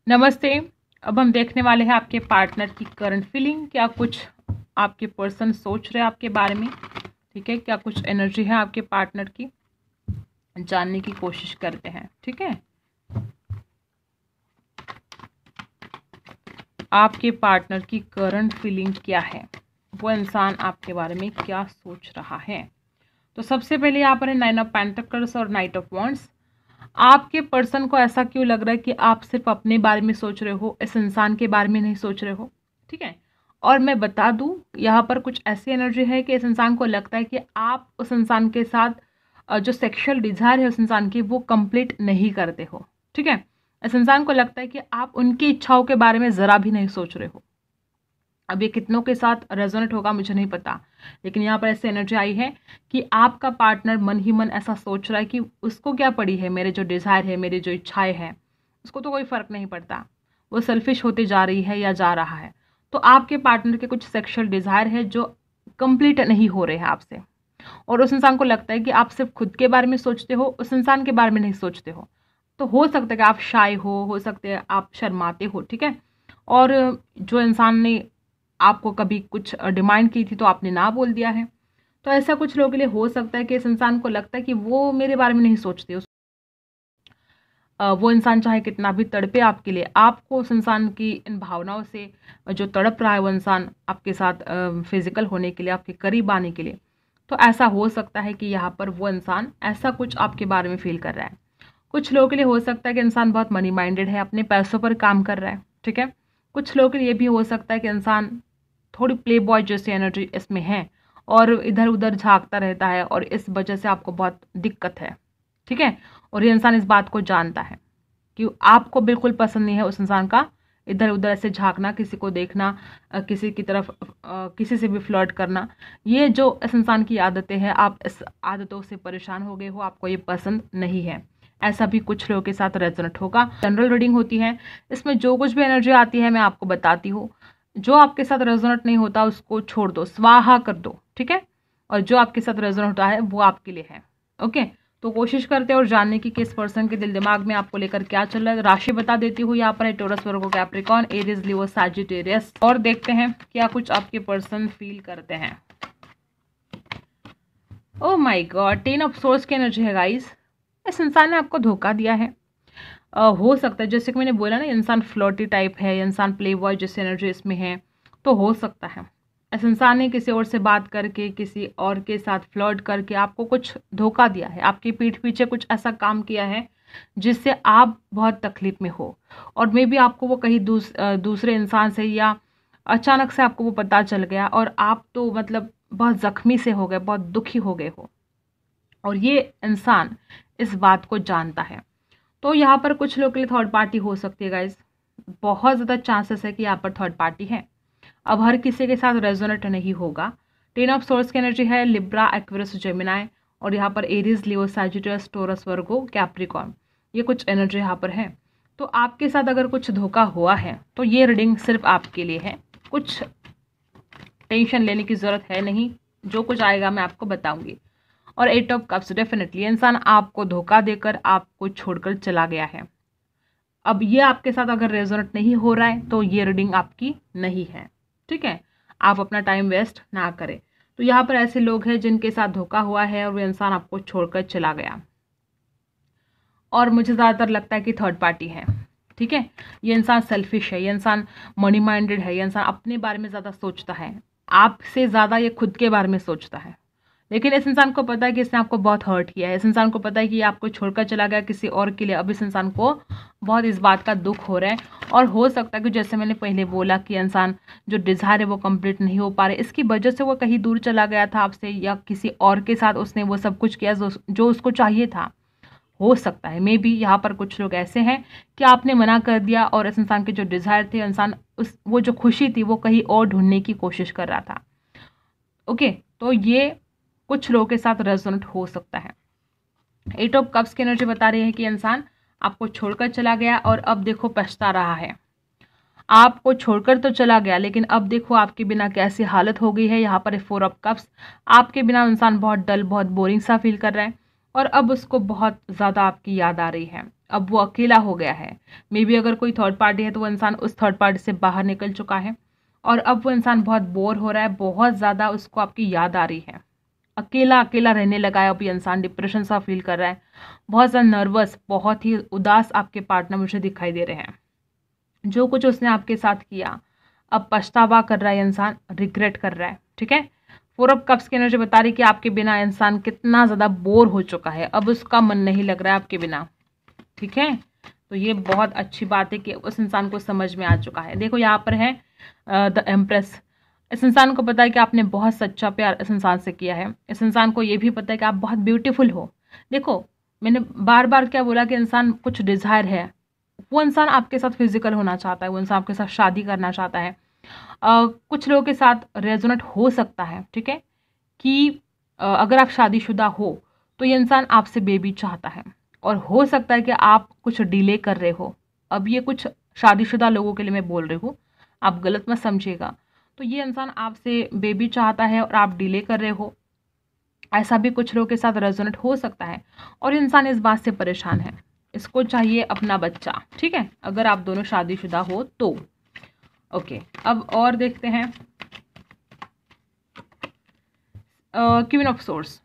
नमस्ते। अब हम देखने वाले हैं आपके पार्टनर की करंट फीलिंग। क्या कुछ आपके पर्सन सोच रहे हैं आपके बारे में, ठीक है। क्या कुछ एनर्जी है आपके पार्टनर की, जानने की कोशिश करते हैं, ठीक है। आपके पार्टनर की करंट फीलिंग क्या है, वो इंसान आपके बारे में क्या सोच रहा है। तो सबसे पहले यहाँ पर है 9 ऑफ पेंटिकल्स और नाइट ऑफ वॉन्ड्स। आपके पर्सन को ऐसा क्यों लग रहा है कि आप सिर्फ अपने बारे में सोच रहे हो, इस इंसान के बारे में नहीं सोच रहे हो, ठीक है। और मैं बता दूं, यहाँ पर कुछ ऐसी एनर्जी है कि इस इंसान को लगता है कि आप उस इंसान के साथ जो सेक्सुअल डिजायर है उस इंसान की, वो कंप्लीट नहीं करते हो, ठीक है। इस इंसान को लगता है कि आप उनकी इच्छाओं के बारे में ज़रा भी नहीं सोच रहे हो। अब ये कितनों के साथ रेजोनेट होगा मुझे नहीं पता, लेकिन यहाँ पर ऐसे एनर्जी आई है कि आपका पार्टनर मन ही मन ऐसा सोच रहा है कि उसको क्या पड़ी है, मेरे जो डिज़ायर है, मेरी जो इच्छाएं हैं, उसको तो कोई फ़र्क नहीं पड़ता, वो सेल्फिश होती जा रही है या जा रहा है। तो आपके पार्टनर के कुछ सेक्सुअल डिज़ायर है जो कंप्लीट नहीं हो रहे हैं आपसे, और उस इंसान को लगता है कि आप सिर्फ खुद के बारे में सोचते हो, उस इंसान के बारे में नहीं सोचते हो। तो हो सकता है कि आप शाय हो सकते हैं आप शर्माते हो, ठीक है। और जो इंसान ने आपको कभी कुछ डिमांड की थी तो आपने ना बोल दिया है। तो ऐसा कुछ लोगों के लिए हो सकता है कि इस इंसान को लगता है कि वो मेरे बारे में नहीं सोचते। वो इंसान चाहे कितना भी तड़पे आपके लिए, आपको उस इंसान की इन भावनाओं से जो तड़प रहा है वो इंसान आपके साथ फिजिकल होने के लिए, आपके करीब आने के लिए, तो ऐसा हो सकता है कि यहाँ पर वो इंसान ऐसा कुछ आपके बारे में फील कर रहा है। कुछ लोगों के लिए हो सकता है कि इंसान बहुत मनी माइंडेड है, अपने पैसों पर काम कर रहा है, ठीक है। कुछ लोगों के लिए भी हो सकता है कि इंसान थोड़ी प्ले बॉय जैसी एनर्जी इसमें है और इधर उधर झांकता रहता है और इस वजह से आपको बहुत दिक्कत है, ठीक है। और ये इंसान इस बात को जानता है कि आपको बिल्कुल पसंद नहीं है उस इंसान का इधर उधर ऐसे झांकना, किसी को देखना, किसी की तरफ किसी से भी फ्लर्ट करना। ये जो इस इंसान की आदतें हैं, आप इस आदतों से परेशान हो गए हो, आपको ये पसंद नहीं है। ऐसा भी कुछ लोगों के साथ रेजोनेट होगा। जनरल रीडिंग होती है, इसमें जो कुछ भी एनर्जी आती है मैं आपको बताती हूँ। जो आपके साथ रेजोनेट नहीं होता उसको छोड़ दो, स्वाहा कर दो, ठीक है। और जो आपके साथ रेजोनेट होता है वो आपके लिए है, ओके। तो कोशिश करते हैं और जानने की कि इस पर्सन के दिल दिमाग में आपको लेकर क्या चल रहा है। राशि बता देती हूँ, यहाँ पर है टॉरस, वर्गो, कैप्रिकॉर्न, एरीज, लियो, सैजिटेरियस। और देखते हैं क्या कुछ आपके पर्सन फील करते हैं। Oh my God, 10 of source की एनर्जी है गाइस। इस इंसान ने आपको धोखा दिया है। हो सकता है, जैसे कि मैंने बोला ना, इंसान फ्लर्टी टाइप है, इंसान प्ले बॉय जैसी एनर्जी इसमें है, तो हो सकता है इस इंसान ने किसी और से बात करके, किसी और के साथ फ्लर्ट करके आपको कुछ धोखा दिया है, आपकी पीठ पीछे कुछ ऐसा काम किया है जिससे आप बहुत तकलीफ में हो। और मे बी आपको वो कहीं दूसरे इंसान से या अचानक से आपको वो पता चल गया और आप तो मतलब बहुत ज़ख्मी से हो गए, बहुत दुखी हो गए हो, और ये इंसान इस बात को जानता है। तो यहाँ पर कुछ लोग के लिए थर्ड पार्टी हो सकती है गाइज। बहुत ज़्यादा चांसेस है कि यहाँ पर थर्ड पार्टी है। अब हर किसी के साथ रेजोनेट नहीं होगा। 10 ऑफ सोर्स की एनर्जी है लिब्रा, एक्वेरियस, जेमिनाई, और यहाँ पर एरीज, लियो, सैजिटस, टॉरस, वर्गो, कैप्रिकॉर्न। ये कुछ एनर्जी यहाँ पर है। तो आपके साथ अगर कुछ धोखा हुआ है तो ये रीडिंग सिर्फ आपके लिए है। कुछ टेंशन लेने की ज़रूरत है नहीं, जो कुछ आएगा मैं आपको बताऊंगी। और 8 ऑफ कप्स, डेफिनेटली इंसान आपको धोखा देकर आपको छोड़कर चला गया है। अब ये आपके साथ अगर रेजोनेट नहीं हो रहा है तो ये रीडिंग आपकी नहीं है, ठीक है। आप अपना टाइम वेस्ट ना करें। तो यहाँ पर ऐसे लोग हैं जिनके साथ धोखा हुआ है और वो इंसान आपको छोड़कर चला गया, और मुझे ज़्यादातर लगता है कि थर्ड पार्टी है, ठीक है। ये इंसान सेल्फिश है, ये इंसान मनी माइंडेड है, ये इंसान अपने बारे में ज़्यादा सोचता है, आपसे ज़्यादा ये खुद के बारे में सोचता है। लेकिन इस इंसान को पता है कि इसने आपको बहुत हर्ट किया है, इस इंसान को पता है कि ये आपको छोड़कर चला गया किसी और के लिए। अब इस इंसान को बहुत इस बात का दुख हो रहा है, और हो सकता है कि जैसे मैंने पहले बोला कि इंसान जो डिज़ायर है वो कंप्लीट नहीं हो पा रहे, इसकी वजह से वो कहीं दूर चला गया था आपसे, या किसी और के साथ उसने वो सब कुछ किया जो उसको चाहिए था। हो सकता है मे बी यहाँ पर कुछ लोग ऐसे हैं कि आपने मना कर दिया और इस इंसान के जो डिज़ायर थे, इंसान वो जो खुशी थी वो कहीं और ढूंढने की कोशिश कर रहा था, ओके। तो ये कुछ लोगों के साथ रेजोनेट हो सकता है। 8 ऑफ कप्स की एनर्जी बता रही है कि इंसान आपको छोड़कर चला गया और अब देखो पछता रहा है। आपको छोड़कर तो चला गया, लेकिन अब देखो आपके बिना कैसी हालत हो गई है। यहाँ पर 4 ऑफ कप्स, आपके बिना इंसान बहुत डल, बहुत बोरिंग सा फील कर रहा है। और अब उसको बहुत ज़्यादा आपकी याद आ रही है। अब वो अकेला हो गया है। मे बी अगर कोई थर्ड पार्टी है तो वो इंसान उस थर्ड पार्टी से बाहर निकल चुका है और अब वो इंसान बहुत बोर हो रहा है, बहुत ज़्यादा उसको आपकी याद आ रही है, अकेला अकेला रहने लगा है। अब ये इंसान डिप्रेशन सा फील कर रहा है, बहुत ज़्यादा नर्वस, बहुत ही उदास आपके पार्टनर मुझे दिखाई दे रहे हैं। जो कुछ उसने आपके साथ किया अब पछतावा कर रहा है इंसान, रिग्रेट कर रहा है। ठीक है, 4 ऑफ कप्स की एनर्जी बता रही कि आपके बिना इंसान कितना ज़्यादा बोर हो चुका है, अब उसका मन नहीं लग रहा है आपके बिना। ठीक है, तो ये बहुत अच्छी बात है कि उस इंसान को समझ में आ चुका है। देखो यहाँ पर है द एम्प्रेस। इस इंसान को पता है कि आपने बहुत सच्चा प्यार इस इंसान से किया है। इस इंसान को ये भी पता है कि आप बहुत ब्यूटीफुल हो। देखो मैंने बार बार क्या बोला कि इंसान कुछ डिज़ायर है, वो इंसान आपके साथ फिजिकल होना चाहता है, वो इंसान आपके साथ शादी करना चाहता है। कुछ लोगों के साथ रेजोनेट हो सकता है। ठीक है, कि अगर आप शादीशुदा हो तो ये इंसान आपसे बेबी चाहता है, और हो सकता है कि आप कुछ डिले कर रहे हो। अब ये कुछ शादीशुदा लोगों के लिए मैं बोल रही हूँ, आप गलत मत समझिएगा। तो ये इंसान आपसे बेबी चाहता है और आप डिले कर रहे हो, ऐसा भी कुछ लोगों के साथ रेजोनेट हो सकता है। और इंसान इस बात से परेशान है, इसको चाहिए अपना बच्चा। ठीक है, अगर आप दोनों शादीशुदा हो तो ओके। अब और देखते हैं क्वीन ऑफ सोर्स।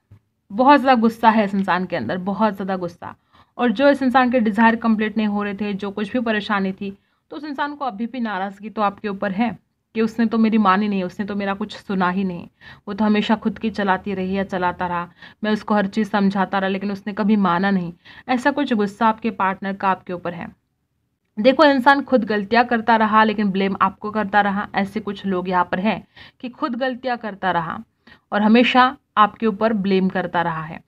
बहुत ज़्यादा गुस्सा है इस इंसान के अंदर, बहुत ज़्यादा गुस्सा। और जो इस इंसान के डिज़ायर कंप्लीट नहीं हो रहे थे, जो कुछ भी परेशानी थी, तो उस इंसान को अभी भी नाराज़गी तो आपके ऊपर है कि उसने तो मेरी मानी नहीं, उसने तो मेरा कुछ सुना ही नहीं, वो तो हमेशा खुद की चलाती रही या चलाता रहा, मैं उसको हर चीज़ समझाता रहा लेकिन उसने कभी माना नहीं। ऐसा कुछ गुस्सा आपके पार्टनर का आपके ऊपर है। देखो इंसान खुद गलतियां करता रहा लेकिन ब्लेम आपको करता रहा। ऐसे कुछ लोग यहाँ पर हैं कि खुद गलतियां करता रहा और हमेशा आपके ऊपर ब्लेम करता रहा है।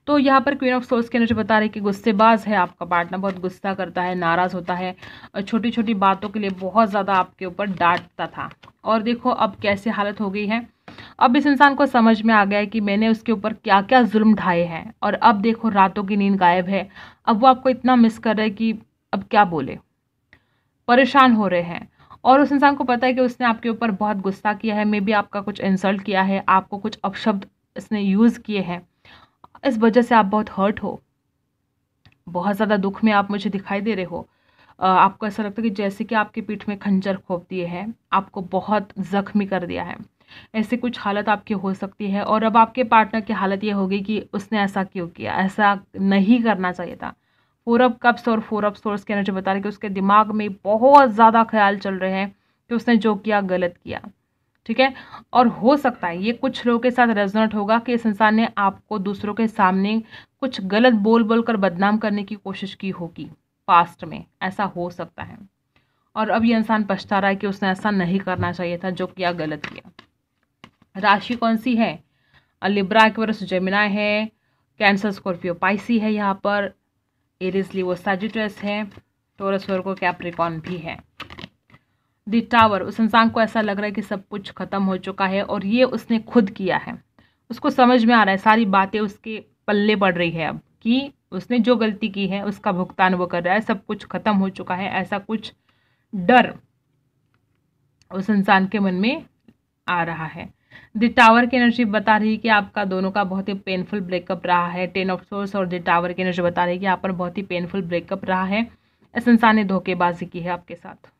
तो यहाँ पर क्वीन ऑफ सोर्स के एनर्जी बता रही है कि गुस्सेबाज है आपका पार्टनर, बहुत गुस्सा करता है, नाराज़ होता है, छोटी छोटी बातों के लिए बहुत ज़्यादा आपके ऊपर डांटता था। और देखो अब कैसे हालत हो गई है, अब इस इंसान को समझ में आ गया है कि मैंने उसके ऊपर क्या क्या जुल्म ढाए हैं। और अब देखो रातों की नींद गायब है, अब वो आपको इतना मिस कर रहा है कि अब क्या बोले, परेशान हो रहे हैं। और उस इंसान को पता है कि उसने आपके ऊपर बहुत गुस्सा किया है, मे बी आपका कुछ इंसल्ट किया है, आपको कुछ अपशब्द इसने यूज़ किए हैं, इस वजह से आप बहुत हर्ट हो, बहुत ज़्यादा दुख में आप मुझे दिखाई दे रहे हो। आपको ऐसा लगता है कि जैसे कि आपकी पीठ में खंजर खोप दिए हैं, आपको बहुत ज़ख्मी कर दिया है। ऐसी कुछ हालत आपकी हो सकती है। और अब आपके पार्टनर की हालत ये होगी कि उसने ऐसा क्यों किया, ऐसा नहीं करना चाहिए था। 4 ऑफ कप्स और 4 ऑफ सोर्स की एनर्जी बता रही है कि उसके दिमाग में बहुत ज़्यादा ख्याल चल रहे हैं कि उसने जो किया गलत किया। ठीक है, और हो सकता है ये कुछ लोगों के साथ रेजोनेट होगा कि इस इंसान ने आपको दूसरों के सामने कुछ गलत बोल बोल कर बदनाम करने की कोशिश की होगी पास्ट में, ऐसा हो सकता है। और अब ये इंसान पछता रहा है कि उसने ऐसा नहीं करना चाहिए था, जो किया गलत किया। राशि कौन सी है, लिब्रा, एक्वेरियस, जेमिनी है, कैंसर, स्कॉर्पियो, पाइसी है, यहाँ पर एरिस, लियो, सैजिटस है, टोरस, वर्गो, कैप्रिकॉर्न भी है। द टावर, उस इंसान को ऐसा लग रहा है कि सब कुछ खत्म हो चुका है और ये उसने खुद किया है। उसको समझ में आ रहा है, सारी बातें उसके पल्ले पड़ रही है अब कि उसने जो गलती की है उसका भुगतान वो कर रहा है, सब कुछ खत्म हो चुका है। ऐसा कुछ डर उस इंसान के मन में आ रहा है। द टावर की एनर्जी बता रही है कि आपका दोनों का बहुत ही पेनफुल ब्रेकअप रहा है। 10 ऑफ सोर्स और द टावर की एनर्जी बता रही है कि यहाँ पर बहुत ही पेनफुल ब्रेकअप रहा है, इस इंसान ने धोखेबाजी की है आपके साथ।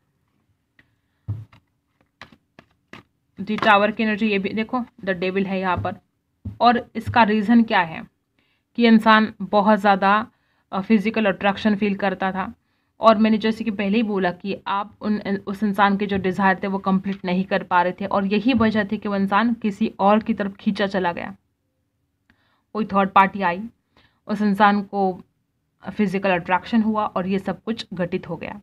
द टावर की एनर्जी ये भी देखो, द डेविल है यहाँ पर। और इसका रीज़न क्या है कि इंसान बहुत ज़्यादा फिजिकल अट्रैक्शन फील करता था, और मैंने जैसे कि पहले ही बोला कि आप उस इंसान के जो डिज़ायर थे वो कंप्लीट नहीं कर पा रहे थे, और यही वजह थी कि वो इंसान किसी और की तरफ खींचा चला गया। कोई थर्ड पार्टी आई, उस इंसान को फिजिकल अट्रैक्शन हुआ और ये सब कुछ घटित हो गया।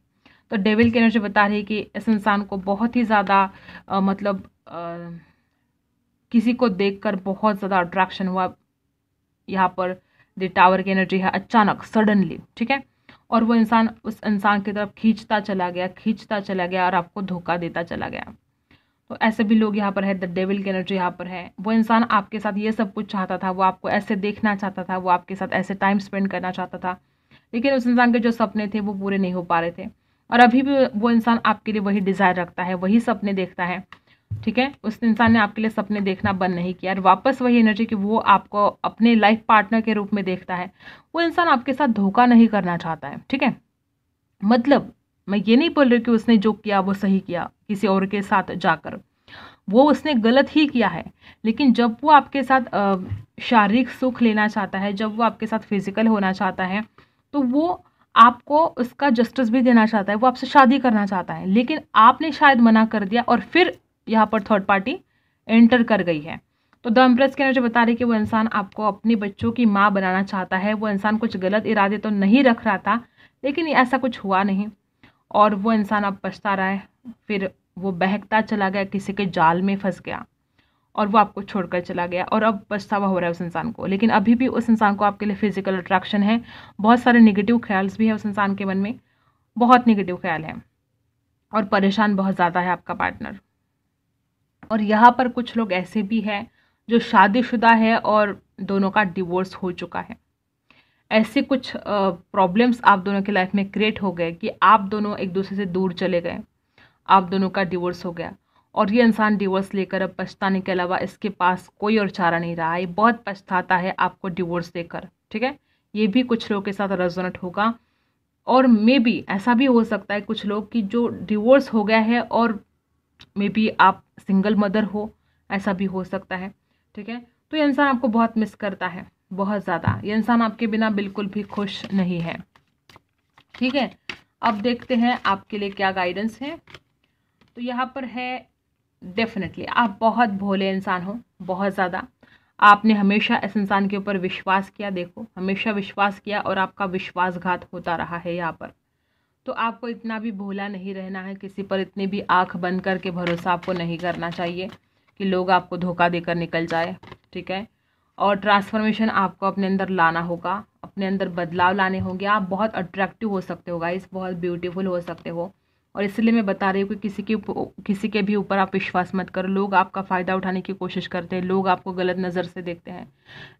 तो डेविल की एनर्जी बता रही है कि इस इंसान को बहुत ही ज़्यादा मतलब किसी को देखकर बहुत ज़्यादा अट्रैक्शन हुआ। यहाँ पर द टावर की एनर्जी है अचानक, सडनली। ठीक है, और वो इंसान उस इंसान की तरफ खींचता चला गया और आपको धोखा देता चला गया। तो ऐसे भी लोग यहाँ पर है। द डेविल की एनर्जी यहाँ पर है। वो इंसान आपके साथ ये सब कुछ चाहता था, वो आपको ऐसे देखना चाहता था, वो आपके साथ ऐसे टाइम स्पेंड करना चाहता था, लेकिन उस इंसान के जो सपने थे वो पूरे नहीं हो पा रहे थे। और अभी भी वो इंसान आपके लिए वही डिज़ायर रखता है, वही सपने देखता है, ठीक है, उस इंसान ने आपके लिए सपने देखना बंद नहीं किया, और वापस वही एनर्जी कि वो आपको अपने लाइफ पार्टनर के रूप में देखता है। वो इंसान आपके साथ धोखा नहीं करना चाहता है। ठीक है, मतलब मैं ये नहीं बोल रही कि उसने जो किया वो सही किया किसी और के साथ जाकर, वो उसने गलत ही किया है। लेकिन जब वो आपके साथ शारीरिक सुख लेना चाहता है, जब वो आपके साथ फिजिकल होना चाहता है, तो वो आपको उसका जस्टिस भी देना चाहता है, वो आपसे शादी करना चाहता है, लेकिन आपने शायद मना कर दिया और फिर यहाँ पर थर्ड पार्टी एंटर कर गई है। तो द एम्प्रेस की एनर्जी बता रही कि वो इंसान आपको अपने बच्चों की माँ बनाना चाहता है। वो इंसान कुछ गलत इरादे तो नहीं रख रहा था, लेकिन ऐसा कुछ हुआ नहीं, और वो इंसान अब पछता रहा है। फिर वो बहकता चला गया, किसी के जाल में फंस गया, और वो आपको छोड़कर चला गया, और अब पछतावा हो रहा है उस इंसान को। लेकिन अभी भी उस इंसान को आपके लिए फिजिकल अट्रैक्शन है, बहुत सारे नेगेटिव ख्याल्स भी है उस इंसान के मन में, बहुत नेगेटिव ख्याल है, और परेशान बहुत ज़्यादा है आपका पार्टनर। और यहाँ पर कुछ लोग ऐसे भी हैं जो शादीशुदा है और दोनों का डिवोर्स हो चुका है। ऐसे कुछ प्रॉब्लम्स आप दोनों की लाइफ में क्रिएट हो गए कि आप दोनों एक दूसरे से दूर चले गए, आप दोनों का डिवोर्स हो गया, और ये इंसान डिवोर्स लेकर अब पछताने के अलावा इसके पास कोई और चारा नहीं रहा है। बहुत पछताता है आपको डिवोर्स देकर। ठीक है, ये भी कुछ लोगों के साथ रेजोनेट होगा। और मे बी ऐसा भी हो सकता है कुछ लोग की जो डिवोर्स हो गया है और मे बी आप सिंगल मदर हो, ऐसा भी हो सकता है। ठीक है, तो ये इंसान आपको बहुत मिस करता है, बहुत ज़्यादा। ये इंसान आपके बिना बिल्कुल भी खुश नहीं है। ठीक है, अब देखते हैं आपके लिए क्या गाइडेंस है। तो यहाँ पर है, डेफिनेटली आप बहुत भोले इंसान हो, बहुत ज़्यादा। आपने हमेशा इस इंसान के ऊपर विश्वास किया, देखो हमेशा विश्वास किया, और आपका विश्वासघात होता रहा है यहाँ पर। तो आपको इतना भी भोला नहीं रहना है, किसी पर इतनी भी आंख बंद करके भरोसा आपको नहीं करना चाहिए कि लोग आपको धोखा देकर निकल जाए। ठीक है, और ट्रांसफॉर्मेशन आपको अपने अंदर लाना होगा, अपने अंदर बदलाव लाने होंगे। आप बहुत अट्रैक्टिव हो सकते हो गाइस, बहुत ब्यूटीफुल हो सकते हो, और इसलिए मैं बता रही हूँ कि किसी के भी ऊपर आप विश्वास मत करो। लोग आपका फ़ायदा उठाने की कोशिश करते हैं, लोग आपको गलत नज़र से देखते हैं,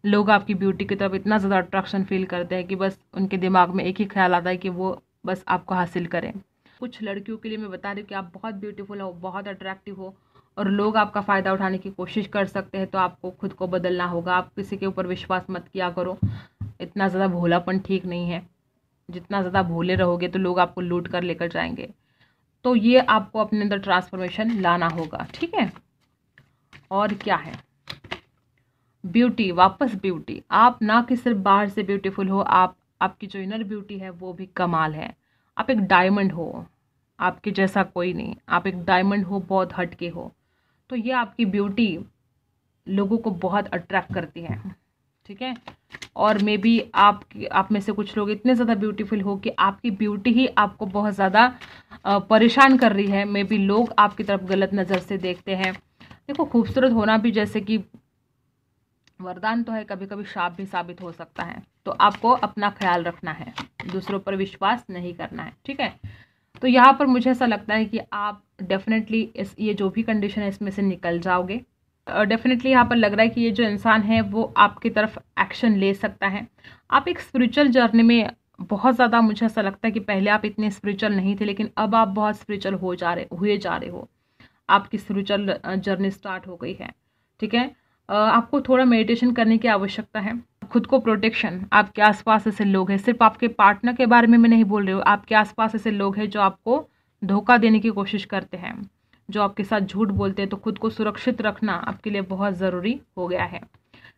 लोग आपकी ब्यूटी की तरफ इतना ज़्यादा अट्रैक्शन फील करते हैं कि बस उनके दिमाग में एक ही ख्याल आता है कि वो बस आपको हासिल करें। कुछ लड़कियों के लिए मैं बता रही हूँ कि आप बहुत ब्यूटीफुल हो, बहुत अट्रैक्टिव हो, और लोग आपका फ़ायदा उठाने की कोशिश कर सकते हैं। तो आपको खुद को बदलना होगा। आप किसी के ऊपर विश्वास मत किया करो, इतना ज़्यादा भोलापन ठीक नहीं है। जितना ज़्यादा भोले रहोगे तो लोग आपको लूट कर लेकर जाएंगे। तो ये आपको अपने अंदर ट्रांसफॉर्मेशन लाना होगा। ठीक है, और क्या है, ब्यूटी, वापस ब्यूटी। आप ना कि सिर्फ बाहर से ब्यूटीफुल हो, आपकी जो इनर ब्यूटी है वो भी कमाल है। आप एक डायमंड हो, आपके जैसा कोई नहीं। आप एक डायमंड हो, बहुत हटके हो। तो ये आपकी ब्यूटी लोगों को बहुत अट्रैक्ट करती है। ठीक है, और मे बी आप में से कुछ लोग इतने ज़्यादा ब्यूटीफुल हो कि आपकी ब्यूटी ही आपको बहुत ज़्यादा परेशान कर रही है। मे बी लोग आपकी तरफ गलत नज़र से देखते हैं। देखो, खूबसूरत होना भी जैसे कि वरदान तो है, कभी कभी शाप भी साबित हो सकता है। तो आपको अपना ख्याल रखना है, दूसरों पर विश्वास नहीं करना है। ठीक है, तो यहाँ पर मुझे ऐसा लगता है कि आप डेफिनेटली ये जो भी कंडीशन है इसमें से निकल जाओगे। डेफिनेटली यहाँ पर लग रहा है कि ये जो इंसान है वो आपकी तरफ एक्शन ले सकता है। आप एक स्पिरिचुअल जर्नी में बहुत ज़्यादा, मुझे ऐसा लगता है कि पहले आप इतने स्पिरिचुअल नहीं थे, लेकिन अब आप बहुत स्पिरिचुअल हुए जा रहे हो। आपकी स्पिरिचुअल जर्नी स्टार्ट हो गई है। ठीक है, आपको थोड़ा मेडिटेशन करने की आवश्यकता है। खुद को प्रोटेक्शन, आपके आसपास ऐसे लोग हैं, सिर्फ आपके पार्टनर के बारे में मैं नहीं बोल रही हूँ, आपके आसपास ऐसे लोग हैं जो आपको धोखा देने की कोशिश करते हैं, जो आपके साथ झूठ बोलते हैं। तो खुद को सुरक्षित रखना आपके लिए बहुत ज़रूरी हो गया है।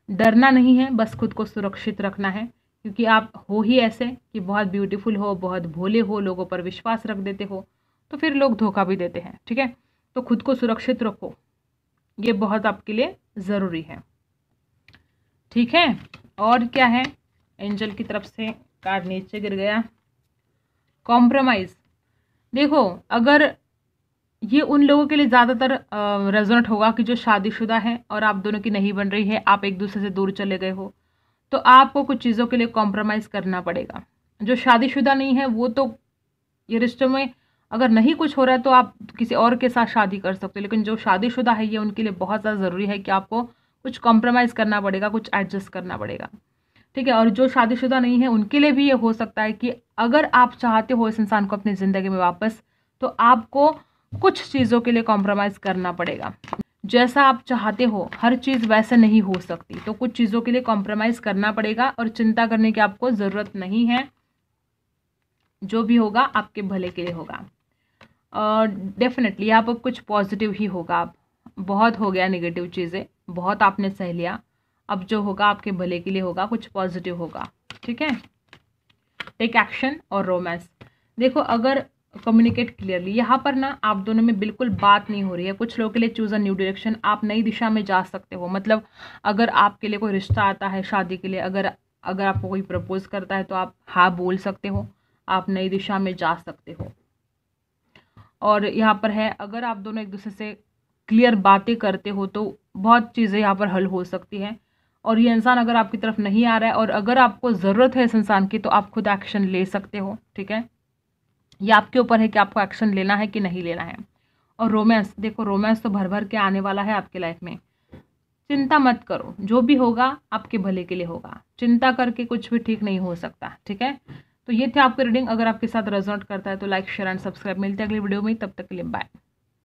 डरना नहीं है, बस खुद को सुरक्षित रखना है, क्योंकि आप हो ही ऐसे कि बहुत ब्यूटीफुल हो, बहुत भोले हो, लोगों पर विश्वास रख देते हो, तो फिर लोग धोखा भी देते हैं। ठीक है, तो खुद को सुरक्षित रखो, ये बहुत आपके लिए ज़रूरी है। ठीक है, और क्या है, एंजल की तरफ से कार्ड नीचे गिर गया, कॉम्प्रोमाइज़। देखो, अगर ये उन लोगों के लिए ज़्यादातर रेजोनेट होगा कि जो शादीशुदा है और आप दोनों की नहीं बन रही है, आप एक दूसरे से दूर चले गए हो, तो आपको कुछ चीज़ों के लिए कॉम्प्रोमाइज़ करना पड़ेगा। जो शादीशुदा नहीं है वो तो ये रिश्ते में अगर नहीं कुछ हो रहा है तो आप किसी और के साथ शादी कर सकते हो, लेकिन जो शादीशुदा है ये उनके लिए बहुत ज़्यादा ज़रूरी है कि आपको कुछ कॉम्प्रोमाइज़ करना पड़ेगा, कुछ एडजस्ट करना पड़ेगा। ठीक है, और जो शादीशुदा नहीं है उनके लिए भी ये हो सकता है कि अगर आप चाहते हो इस इंसान को अपनी ज़िंदगी में वापस, तो आपको कुछ चीज़ों के लिए कॉम्प्रोमाइज़ करना पड़ेगा। जैसा आप चाहते हो हर चीज़ वैसे नहीं हो सकती, तो कुछ चीज़ों के लिए कॉम्प्रोमाइज़ करना पड़ेगा और चिंता करने की आपको ज़रूरत नहीं है। जो भी होगा आपके भले के लिए होगा। डेफिनेटली यहाँ पर कुछ पॉजिटिव ही होगा। आप बहुत हो गया नेगेटिव चीज़ें, बहुत आपने सह लिया, अब जो होगा आपके भले के लिए होगा, कुछ पॉजिटिव होगा। ठीक है, टेक एक्शन और रोमांस। देखो अगर कम्युनिकेट क्लियरली, यहाँ पर ना आप दोनों में बिल्कुल बात नहीं हो रही है। कुछ लोगों के लिए चूज़ अ न्यू डायरेक्शन, आप नई दिशा में जा सकते हो। मतलब अगर आपके लिए कोई रिश्ता आता है शादी के लिए, अगर अगर आपको कोई प्रपोज करता है तो आप हाँ बोल सकते हो, आप नई दिशा में जा सकते हो। और यहाँ पर है, अगर आप दोनों एक दूसरे से क्लियर बातें करते हो तो बहुत चीज़ें यहाँ पर हल हो सकती हैं। और ये इंसान अगर आपकी तरफ नहीं आ रहा है और अगर आपको ज़रूरत है इस इंसान की, तो आप खुद एक्शन ले सकते हो। ठीक है, ये आपके ऊपर है कि आपको एक्शन लेना है कि नहीं लेना है। और रोमांस, देखो रोमांस तो भर भर के आने वाला है आपके लाइफ में। चिंता मत करो, जो भी होगा आपके भले के लिए होगा। चिंता करके कुछ भी ठीक नहीं हो सकता। ठीक है, तो ये थे आपकी रीडिंग। अगर आपके साथ रेजोनेट करता है तो लाइक शेयर एंड सब्सक्राइब। मिलते हैं अगली वीडियो में, तब तक के लिए बाय।